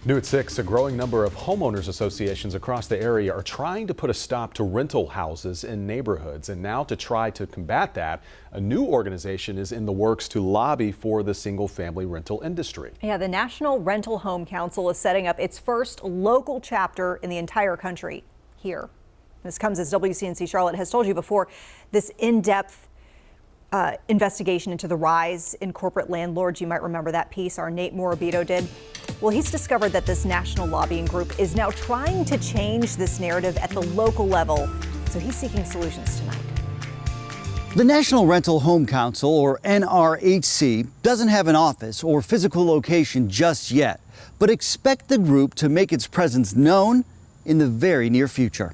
New at 6, a growing number of homeowners associations across the area are trying to put a stop to rental houses in neighborhoods. And now, to try to combat that, a new organization is in the works to lobby for the single-family rental industry. Yeah, the National Rental Home Council is setting up its first local chapter in the entire country here. This comes as WCNC Charlotte has told you before, this in-depth investigation into the rise in corporate landlords. You might remember that piece our Nate Morabito did. Well, he's discovered that this national lobbying group is now trying to change this narrative at the local level. So he's seeking solutions tonight. The National Rental Home Council, or NRHC, doesn't have an office or physical location just yet, but expect the group to make its presence known in the very near future.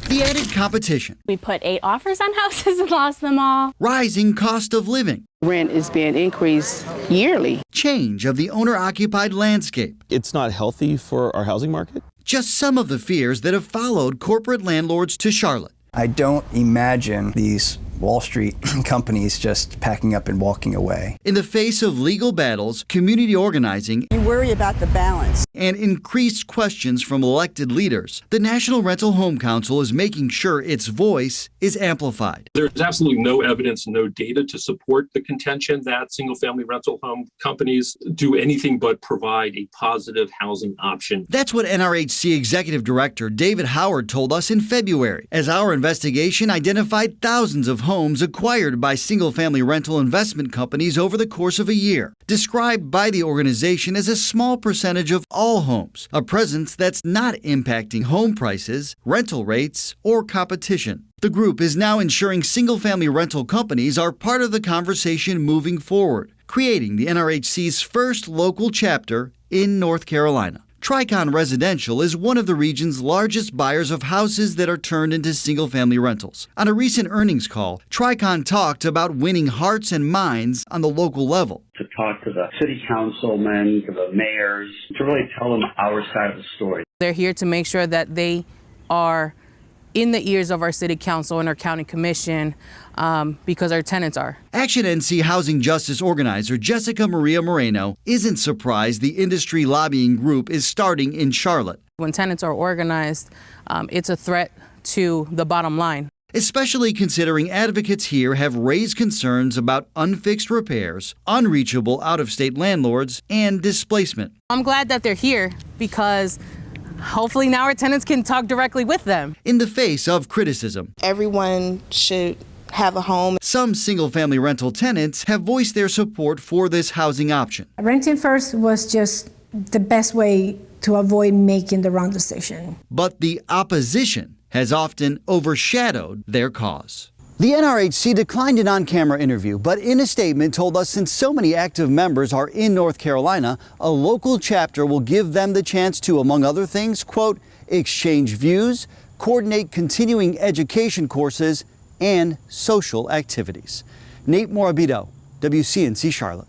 The added competition. We put 8 offers on houses and lost them all. Rising cost of living. Rent is being increased yearly. Change of the owner-occupied landscape. It's not healthy for our housing market. Just some of the fears that have followed corporate landlords to Charlotte. I don't imagine these Wall Street companies just packing up and walking away. In the face of legal battles, community organizing, You worry about the balance. and increased questions from elected leaders, the National Rental Home Council is making sure its voice is amplified. There's absolutely no evidence, no data to support the contention that single-family rental home companies do anything but provide a positive housing option. That's what NRHC Executive Director David Howard told us in February, as our investigation identified thousands of homes acquired by single-family rental investment companies over the course of a year, described by the organization as a small percentage of all homes, a presence that's not impacting home prices, rental rates, or competition. The group is now ensuring single-family rental companies are part of the conversation moving forward, creating the NRHC's first local chapter in North Carolina. Tricon Residential is one of the region's largest buyers of houses that are turned into single-family rentals. On a recent earnings call, Tricon talked about winning hearts and minds on the local level. To talk to the city councilmen, to the mayors, to really tell them our side of the story. They're here to make sure that they are in the ears of our city council and our county commission because our tenants are. Action NC Housing Justice Organizer Jessica Maria Moreno isn't surprised the industry lobbying group is starting in Charlotte. When tenants are organized, it's a threat to the bottom line. Especially considering advocates here have raised concerns about unfixed repairs, unreachable out-of-state landlords, and displacement. I'm glad that they're here because hopefully now our tenants can talk directly with them. In the face of criticism, everyone should have a home. Some single-family rental tenants have voiced their support for this housing option. Renting first was just the best way to avoid making the wrong decision. But the opposition has often overshadowed their cause. The NRHC declined an on-camera interview, but in a statement told us since so many active members are in North Carolina, a local chapter will give them the chance to, among other things, quote, exchange views, coordinate continuing education courses, and social activities. Nate Morabito, WCNC Charlotte.